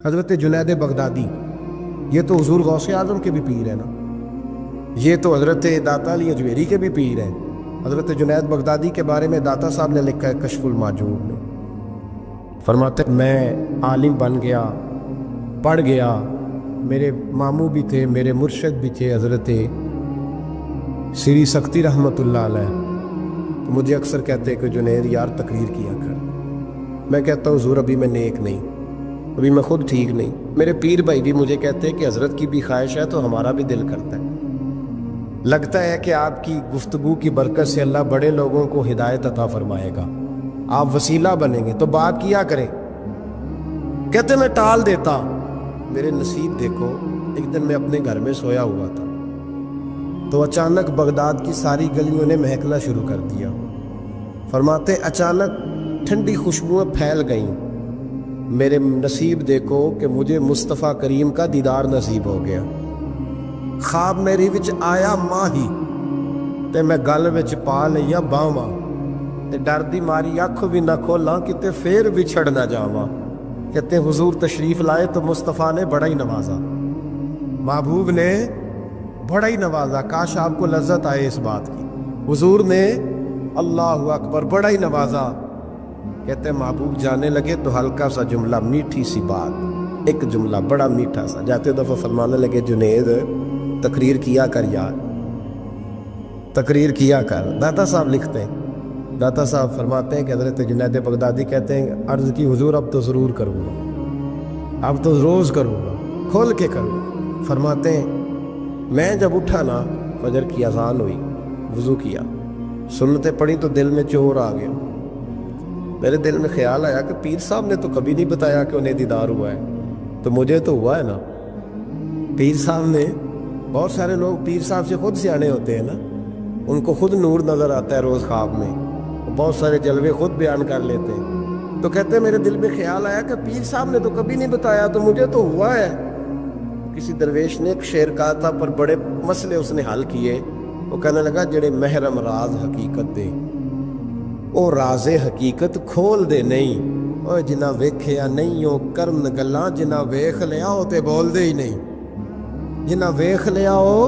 حضرت جنید بغدادی، یہ تو حضور غوث اعظم کے بھی پیر ہیں نا، یہ تو حضرت داتا علی اجمیری کے بھی پیر ہیں۔ حضرت جنید بغدادی کے بارے میں داتا صاحب نے لکھا ہے کشف المحجوب میں، فرماتے میں عالم بن گیا، پڑھ گیا، میرے ماموں بھی تھے، میرے مرشد بھی تھے حضرت سری سختی رحمۃ اللہ علیہ، تو مجھے اکثر کہتے کہ جنید یار تقریر کیا کر۔ میں کہتا ہوں حضور ابھی میں نیک نہیں، ابھی میں خود ٹھیک نہیں۔ میرے پیر بھائی بھی مجھے کہتے ہیں کہ حضرت کی بھی خواہش ہے تو ہمارا بھی دل کرتا ہے، لگتا ہے کہ آپ کی گفتگو کی برکت سے اللہ بڑے لوگوں کو ہدایت عطا فرمائے گا، آپ وسیلہ بنیں گے، تو بات کیا کریں۔ کہتے میں ٹال دیتا، میرے نصیب دیکھو، ایک دن میں اپنے گھر میں سویا ہوا تھا تو اچانک بغداد کی ساری گلیوں نے مہکنا شروع کر دیا۔ فرماتے اچانک ٹھنڈی خوشبوئیں پھیل گئیں، میرے نصیب دیکھو کہ مجھے مصطفیٰ کریم کا دیدار نصیب ہو گیا۔ خواب میری وچ آیا ماہی تے میں گل وچ پا لیا باواں، تے ڈر دی ماری اکھ بھی نہ کھولاں کتے پھر بچھڑ نہ جاواں۔ کہتے حضور تشریف لائے تو مصطفیٰ نے بڑا ہی نوازا، محبوب نے بڑا ہی نوازا۔ کاش آپ کو لذت آئے اس بات کی، حضور نے اللہ اکبر بڑا ہی نوازا۔ کہتے محبوب جانے لگے تو ہلکا سا جملہ، میٹھی سی بات، ایک جملہ بڑا میٹھا سا، جاتے دفعہ فرمانے لگے جنید تقریر کیا کر یار، تقریر کیا کر۔ داتا صاحب لکھتے ہیں، داتا صاحب فرماتے ہیں کہ حضرت جنید بغدادی کہتے ہیں عرض کی حضور اب تو ضرور کروں گا، اب تو روز کروں گا، کھول کے کروں گا۔ فرماتے ہیں میں جب اٹھا نا، فجر کی اذان ہوئی، وضو کیا، سنتیں پڑھی تو دل میں چور آ گیا۔ میرے دل میں خیال آیا کہ پیر صاحب نے تو کبھی نہیں بتایا کہ انہیں دیدار ہوا ہے، تو مجھے تو ہوا ہے نا۔ پیر صاحب نے، بہت سارے لوگ پیر صاحب سے خود سیانے ہوتے ہیں نا، ان کو خود نور نظر آتا ہے روز خواب میں، بہت سارے جلوے خود بیان کر لیتے ہیں۔ تو کہتے ہیں میرے دل میں خیال آیا کہ پیر صاحب نے تو کبھی نہیں بتایا، تو مجھے تو ہوا ہے۔ کسی درویش نے ایک شعر کہا تھا، پر بڑے مسئلے اس نے حل کیے۔ وہ کہنے لگا جڑے محرم راز حقیقت دے او راز حقیقت کھول دے نہیں، او جنہ ویکھیا نہیں او کرن گلاں، جنہ ویکھ لیا او تے بول دے ہی نہیں، جنہ ویکھ لیا او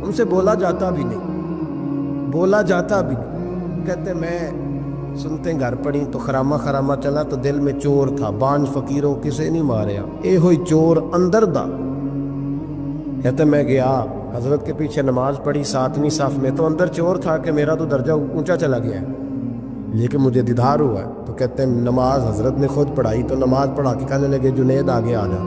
ان سے بولا جاتا بھی نہیں، بولا جاتا بھی نہیں۔ کہتے میں سنتے گھر پڑی تو خرامہ خرامہ چلا تو دل میں چور تھا، بانج فقیروں کسے نہیں ماریا، اے ہوئی چور اندر دا۔ کہتے میں گیا حضرت کے پیچھے نماز پڑھی 7ویں صف میں، تو اندر چور تھا کہ میرا تو درجہ اونچا چلا گیا ہے لیکن مجھے دیدار ہوا ہے۔ تو کہتے ہیں نماز حضرت نے خود پڑھائی، تو نماز پڑھا کے کہنے لگے جنید آگے آ جا۔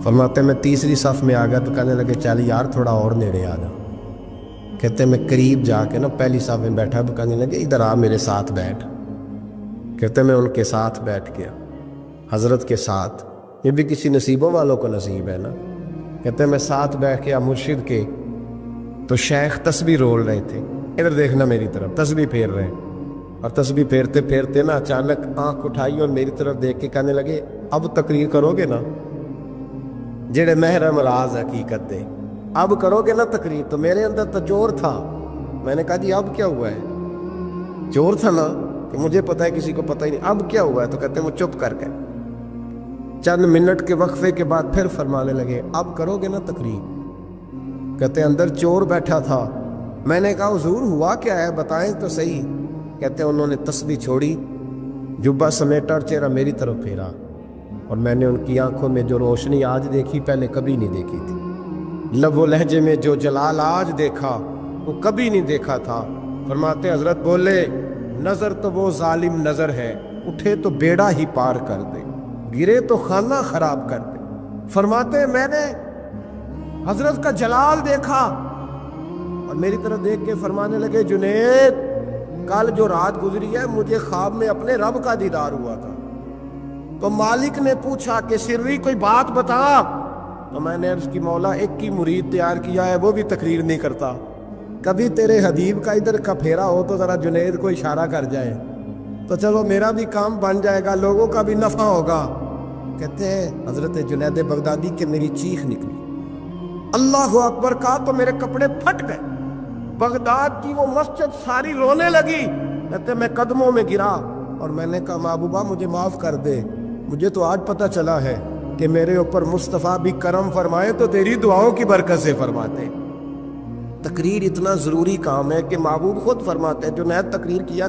فرماتے ہیں میں 3ری صف میں آ گیا تو کہنے لگے چل یار تھوڑا اور نیڑے آ جا۔ کہتے ہیں میں قریب جا کے نا پہلی صف میں بیٹھا تو کہنے لگے ادھر آ میرے ساتھ بیٹھ۔ کہتے ہیں میں ان کے ساتھ بیٹھ گیا، حضرت کے ساتھ، یہ بھی کسی نصیبوں والوں کو نصیب ہے نا۔ کہتے ہیں میں ساتھ بیٹھ گیا مرشد کے، تو شیخ تسبیح رول رہے تھے، ادھر دیکھنا میری طرف، تسبیح پھیر رہے ہیں، اور تسبیح پھیرتے پھیرتے نا اچانک آنکھ اٹھائی اور میری طرف دیکھ کے کہنے لگے اب تقریر کرو گے نا، جڑے محرم راز حقیقت دے، اب کرو گے نا تقریر۔ تو میرے اندر تو چور تھا، میں نے کہا جی اب کیا ہوا ہے؟ چور تھا نا کہ مجھے پتا ہے کسی کو پتہ ہی نہیں، اب کیا ہوا ہے؟ تو کہتے ہیں وہ چپ کر کے چند منٹ کے وقفے کے بعد پھر فرمانے لگے اب کرو گے نا تقریر۔ کہتے ہیں اندر چور بیٹھا تھا، میں نے کہا حضور ہوا کیا ہے بتائیں تو صحیح۔ کہتے ہیں انہوں نے تسبیح چھوڑی، جبہ سمیٹا اور چہرہ میری طرف پھیرا، اور میں نے ان کی آنکھوں میں جو روشنی آج دیکھی پہلے کبھی نہیں دیکھی تھی، لب و لہجے میں جو جلال آج دیکھا وہ کبھی نہیں دیکھا تھا۔ فرماتے حضرت بولے نظر تو وہ ظالم نظر ہے، اٹھے تو بیڑا ہی پار کر دے، گرے تو خانہ خراب کر دے۔ فرماتے میں نے حضرت کا جلال دیکھا اور میری طرف دیکھ کے فرمانے لگے جنید کل جو رات گزری ہے مجھے خواب میں اپنے رب کا دیدار ہوا تھا، تو مالک نے پوچھا کہ سری کوئی بات بتا، تو میں نے عرض کی مولا ایک ہی مرید تیار کیا ہے وہ بھی تقریر نہیں کرتا، کبھی تیرے حبیب کا ادھر کا پھیرا ہو تو ذرا جنید کو اشارہ کر جائے تو چلو میرا بھی کام بن جائے گا، لوگوں کا بھی نفع ہوگا۔ کہتے ہیں حضرت جنید بغدادی کہ میری چیخ نکلی، اللہ اکبر کہا تو میرے کپڑے پھٹ گئے، بغداد کی وہ مسجد ساری رونے لگی۔ کہتے میں قدموں میں گرا اور میں نے کہا محبوبہ مجھے معاف کر دے، مجھے تو آج پتہ چلا ہے کہ میرے اوپر مصطفیٰ بھی کرم فرمائے تو تیری دعاؤں کی برکت سے فرماتے. تقریر اتنا ضروری کام ہے کہ محبوب خود فرماتے ہیں جنید تقریر کیا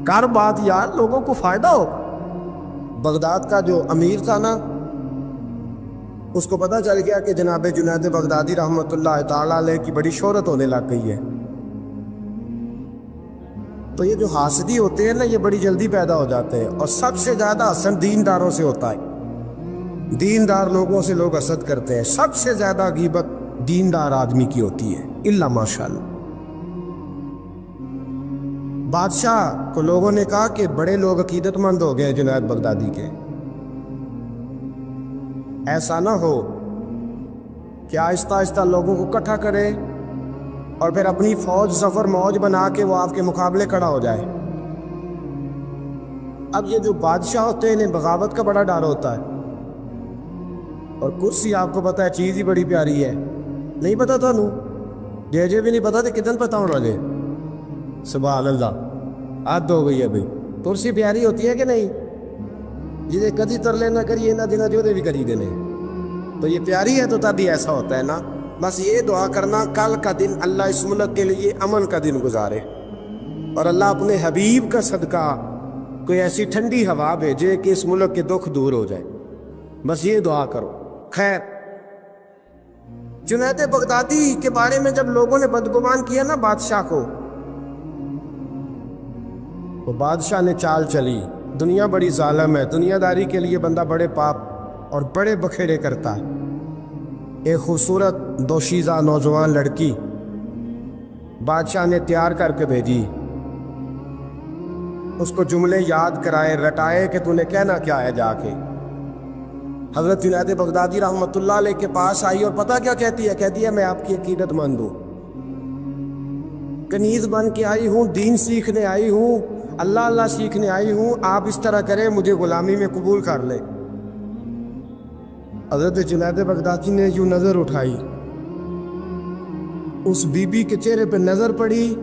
کر بات یار، لوگوں کو فائدہ ہو. بغداد کا جو امیر تھا نا، اس کو پتہ چل گیا کہ جناب جنید بغدادی رحمۃ اللہ تعالیٰ علیہ کی بڑی شہرت ہونے لگ گئی ہے. تو یہ جو حاسدی ہوتے ہیں نا، یہ بڑی جلدی پیدا ہو جاتے ہیں، اور سب سے زیادہ حسد دینداروں سے ہوتا ہے. دیندار لوگوں سے لوگ حسد کرتے ہیں. سب سے زیادہ غیبت دیندار آدمی کی ہوتی ہے، الا ماشاءاللہ. بادشاہ کو لوگوں نے کہا کہ بڑے لوگ عقیدت مند ہو گئے جنید بغدادی کے، ایسا نہ ہو کہ آہستہ آہستہ لوگوں کو اکٹھا کرے اور پھر اپنی فوج ظفر موج بنا کے وہ آپ کے مقابلے کھڑا ہو جائے. اب یہ جو بادشاہ ہوتے ہیں انہیں بغاوت کا بڑا ڈر ہوتا ہے، اور کرسی آپ کو پتہ ہے چیز ہی بڑی پیاری ہے. نہیں پتا تھا نو جے بھی نہیں پتا تھا کتن پتا ہوں رجے. سبحان اللہ، حد ہو گئی ہے بھائی. کرسی پیاری ہوتی ہے کہ نہیں؟ جسے کدی ترلے نہ کریے نہ دینا جو دے بھی کری دینے. تو یہ پیاری ہے تو تبھی ایسا ہوتا ہے نا. بس یہ دعا کرنا کل کا دن اللہ اس ملک کے لیے امن کا دن گزارے، اور اللہ اپنے حبیب کا صدقہ کوئی ایسی ٹھنڈی ہوا بھیجے کہ اس ملک کے دکھ دور ہو جائے. بس یہ دعا کرو. خیر، جنید بغدادی کے بارے میں جب لوگوں نے بدگمان کیا نا بادشاہ کو، تو بادشاہ نے چال چلی. دنیا بڑی ظالم ہے، دنیا داری کے لیے بندہ بڑے پاپ اور بڑے بکھیڑے کرتا ہے. ایک خوبصورت دوشیزہ نوجوان لڑکی بادشاہ نے تیار کر کے بھیجی. اس کو جملے یاد کرائے، رٹائے کہ تو نے کہنا کیا ہے. جا کے حضرت جنید بغدادی رحمۃ اللہ علیہ کے پاس آئی، اور پتہ کیا کہتی ہے؟ کہتی ہے میں آپ کی عقیدت مند ہوں، کنیز بن کے آئی ہوں، دین سیکھنے آئی ہوں، اللہ اللہ سیکھنے آئی ہوں. آپ اس طرح کریں، مجھے غلامی میں قبول کر لیں. حضرت جنید بغدادی نے یوں نظر اٹھائی، اس بی بی کے چہرے پہ نظر پڑی،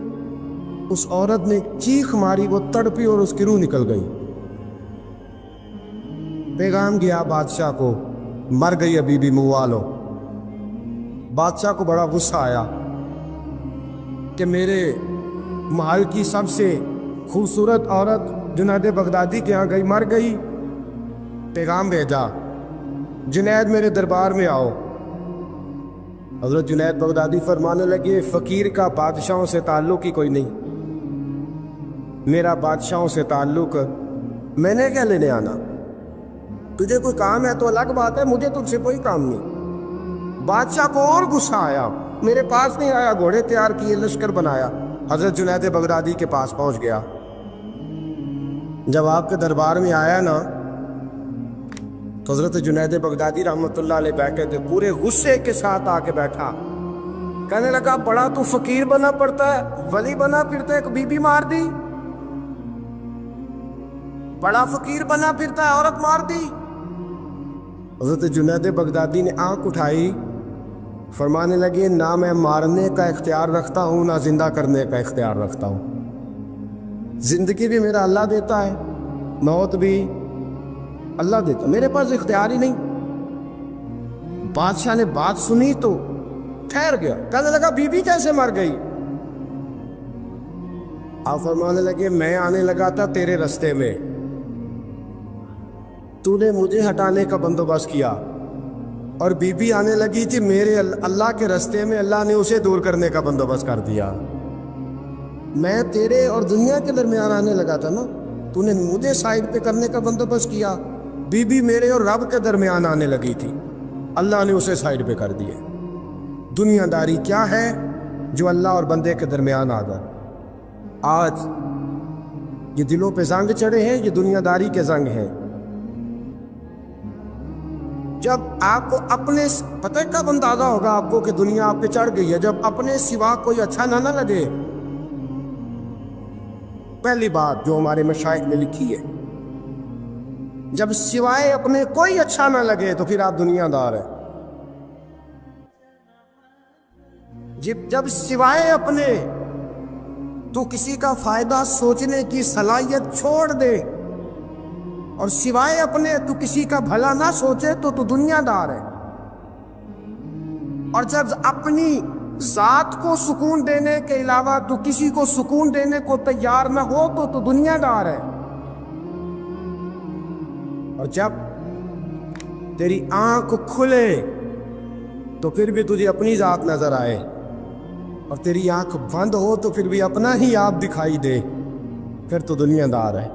اس عورت نے چیخ ماری، وہ تڑپی اور اس کی روح نکل گئی. پیغام گیا بادشاہ کو، مر گئی بی بی، منوا لو. بادشاہ کو بڑا غصہ آیا کہ میرے محل کی سب سے خوبصورت عورت جنید بغدادی کے ہاں گئی، مر گئی. پیغام بھیجا، جنید میرے دربار میں آؤ. حضرت جنید بغدادی فرمانے لگے فقیر کا بادشاہوں سے تعلق ہی کوئی نہیں. میرا بادشاہوں سے تعلق، میں نے کیا لینے آنا؟ تجھے کوئی کام ہے تو الگ بات ہے، مجھے تجھ سے کوئی کام نہیں. بادشاہ کو اور غصہ آیا، میرے پاس نہیں آیا، گھوڑے تیار کیے، لشکر بنایا، حضرت جنید بغدادی کے پاس پہنچ گیا. جب آپ کے دربار میں آیا نا، تو حضرت جنید بغدادی رحمۃ اللہ علیہ بیٹھے تھے، پورے غصے کے ساتھ آ کے بیٹھا. کہنے لگا بڑا تو فقیر بنا پڑتا ہے، ولی بنا پھرتا ہے، ایک بی بی مار دی. بڑا فقیر بنا پھرتا ہے، عورت مار دی. حضرت جنید بغدادی نے آنکھ اٹھائی، فرمانے لگے نہ میں مارنے کا اختیار رکھتا ہوں، نہ زندہ کرنے کا اختیار رکھتا ہوں. زندگی بھی میرا اللہ دیتا ہے، موت بھی اللہ دیتا، میرے پاس اختیار ہی نہیں. بادشاہ نے بات سنی تو ٹھہر گیا، کہنے لگا بی بی کیسے مر گئی؟ آپ فرمانے لگے میں آنے لگا تھا تیرے رستے میں، تو نے مجھے ہٹانے کا بندوبست کیا، اور بی بی آنے لگی تھی میرے اللہ کے رستے میں، اللہ نے اسے دور کرنے کا بندوبست کر دیا. میں تیرے اور دنیا کے درمیان آنے لگا تھا نا، تو نے مجھے سائڈ پہ کرنے کا بندوبست کیا. بی بی میرے اور رب کے درمیان آنے لگی تھی، اللہ نے اسے سائڈ پہ کر دیے. دنیا داری کیا ہے جو اللہ اور بندے کے درمیان آ گیا. آج یہ دلوں پہ زنگ چڑھے ہیں، یہ دنیا داری کے زنگ ہیں. جب آپ کو اپنے پتہ کب اندازہ ہوگا آپ کو کہ دنیا آپ پہ چڑھ گئی ہے؟ جب اپنے سوا کوئی اچھا نہ لگے. پہلی بات جو ہمارے مشائخ نے لکھی ہے، جب سوائے اپنے کوئی اچھا نہ لگے تو پھر آپ دنیا دار ہیں. جب سوائے اپنے تو کسی کا فائدہ سوچنے کی صلاحیت چھوڑ دے اور سوائے اپنے تو کسی کا بھلا نہ سوچے تو دنیا دار ہے، اور جب اپنی ذات کو سکون دینے کے علاوہ تو کسی کو سکون دینے کو تیار نہ ہو تو دنیا دار ہے۔ اور جب تیری آنکھ کھلے تو پھر بھی تجھے اپنی ذات نظر آئے، اور تیری آنکھ بند ہو تو پھر بھی اپنا ہی آپ دکھائی دے، پھر تو دنیا دار ہے۔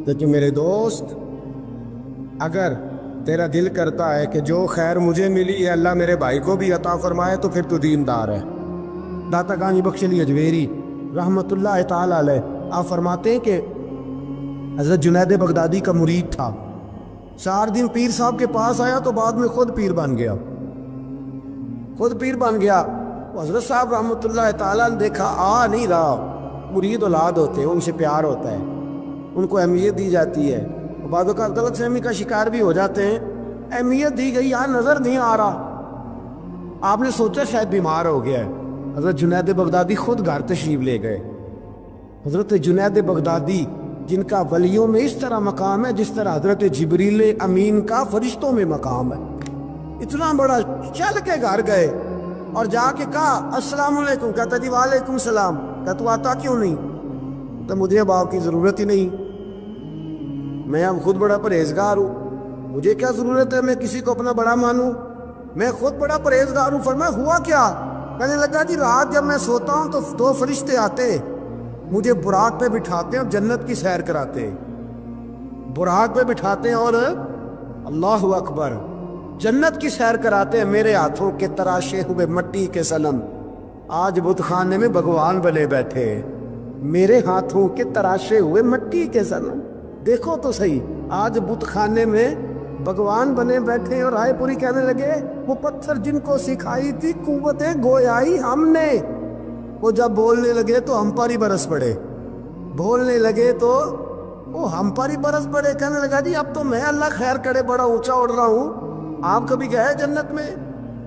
لیکن میرے دوست، اگر تیرا دل کرتا ہے کہ جو خیر مجھے ملی ہے اللہ میرے بھائی کو بھی عطا فرمائے تو پھر تو دیندار ہے۔ داتا گانی بخش علی اجویری رحمت اللہ تعالی علیہ آپ فرماتے ہیں کہ حضرت جنید بغدادی کا مرید تھا، 4 دن پیر صاحب کے پاس آیا تو بعد میں خود پیر بن گیا، خود پیر بن گیا۔ حضرت صاحب رحمت اللہ تعالیٰ نے دیکھا آ نہیں رہا، مرید اولاد ہوتے ہیں، ان سے پیار ہوتا ہے، ان کو اہمیت دی جاتی ہے، بعض اوقات غلط فہمی کا شکار بھی ہو جاتے ہیں، اہمیت دی گئی، یہاں نظر نہیں آ رہا، آپ نے سوچا شاید بیمار ہو گیا ہے۔ حضرت جنید بغدادی خود گھر تشریف لے گئے۔ حضرت جنید بغدادی جن کا ولیوں میں اس طرح مقام ہے جس طرح حضرت جبریل امین کا فرشتوں میں مقام ہے، اتنا بڑا، چل کے گھر گئے اور جا کے کہا السلام علیکم، کہتا جی وعلیکم السلام، کہتا تو آتا کیوں نہیں؟ تو مجھے اب آپ کی ضرورت ہی نہیں، میں اب خود بڑا پرہیزگار ہوں، مجھے کیا ضرورت ہے میں کسی کو اپنا بڑا مانوں، میں خود بڑا پرہیزگار ہوں۔ فرمایا ہوا کیا؟ کہنے لگا جی رات جب میں سوتا ہوں تو 2 فرشتے آتے مجھے براق پہ بٹھاتے ہیں اور جنت کی سیر کراتے ہیں، براق پہ بٹھاتے ہیں اور اللہ اکبر جنت کی سیر کراتے ہیں، میرے ہاتھوں کے تراشے ہوئے مٹی کے صنم آج بت خانے میں بھگوان بنے بیٹھے، میرے ہاتھوں کے تراشے ہوئے مٹی کے صنم، دیکھو تو صحیح، آج بت خانے میں بھگوان بنے بیٹھے۔ اور رائے پوری کہنے لگے وہ پتھر جن کو سکھائی تھی قوت گویائی ہم نے، وہ جب بولنے لگے تو ہم پر ہی برس پڑے، بولنے لگے تو وہ ہم پر ہی برس پڑے۔ کہنے لگا جی اب تو میں اللہ خیر کرے بڑا اونچا اڑ رہا ہوں، آپ کبھی گئے جنت میں؟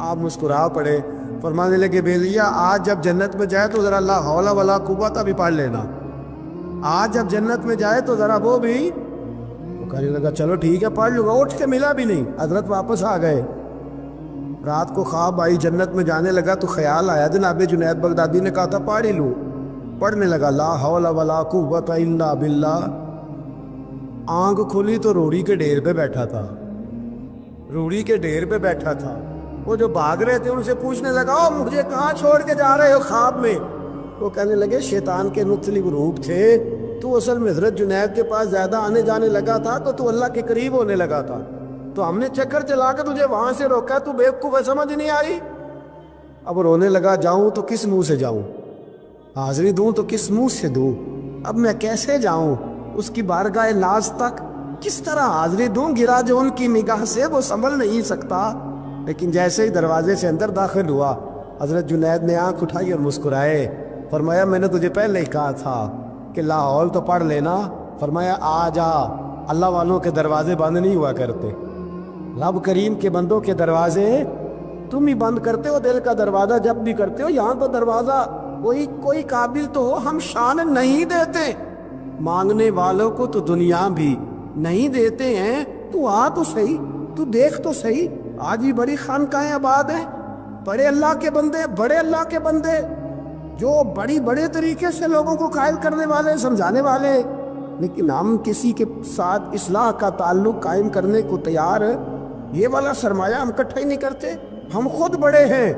آپ مسکرا پڑے، فرمانے لگے بیلیا آج جب جنت میں جائے تو ذرا لا حول ولا قوت بھی پڑھ لینا، آج جب جنت میں جائے تو ذرا وہ بھی۔ وہ کہنے لگا چلو ٹھیک ہے پڑھ لوں گا، اٹھ کے ملا بھی نہیں، حضرت واپس آ گئے۔ رات کو خواب آئی، جنت میں جانے لگا تو خیال آیا، جناب جنید بغدادی نے کہا تھا پڑھ ہی لوں، پڑھنے لگا لا حول ولا قوت الا باللہ، آنکھ کھلی تو روڑی کے ڈھیر پہ بیٹھا تھا، روڑی کے ڈھیر پہ بیٹھا تھا۔ وہ جو بھاگ رہے تھے ان سے پوچھنے لگا او مجھے کہاں چھوڑ کے جا رہے ہو خواب میں؟ وہ کہنے لگے شیطان کے مختلف روپ تھے، تو اصل میں حضرت جنید کے پاس زیادہ آنے جانے لگا تھا تو اللہ کے قریب ہونے لگا تھا، تو ہم نے چکر چلا کے تجھے وہاں سے روکا، تو بیوقوف ہے سمجھ نہیں آئی۔ اب رونے لگا جاؤں تو کس منہ سے جاؤں، حاضری دوں تو کس منہ سے دوں، اب میں کیسے جاؤں اس کی بارگاہ ناز تک، کس طرح حاضری دوں، گرا جو ان کی نگاہ سے وہ سنبھل نہیں سکتا۔ لیکن جیسے ہی دروازے سے اندر داخل ہوا حضرت جنید نے آنکھ اٹھائی اور مسکرائے، فرمایا میں نے تجھے پہلے ہی کہا تھا کہ لاہور تو پڑھ لینا، فرمایا آ جا، اللہ والوں کے دروازے بند نہیں ہوا کرتے، رب کریم کے بندوں کے دروازے تم ہی بند کرتے ہو، دل کا دروازہ جب بھی کرتے ہو، یہاں تو دروازہ کوئی قابل تو ہو، ہم شان نہیں دیتے، مانگنے والوں کو تو دنیا بھی نہیں دیتے ہیں، تو آ تو صحیح، تو دیکھ تو صحیح، آج ہی بڑی خانقاہیں آباد ہیں، بڑے اللہ کے بندے، بڑے اللہ کے بندے جو بڑے طریقے سے لوگوں کو قائل کرنے والے، سمجھانے والے، لیکن ہم کسی کے ساتھ اصلاح کا تعلق قائم کرنے کو تیار، یہ والا سرمایہ ہم اکٹھا ہی نہیں کرتے، ہم خود بڑے ہیں،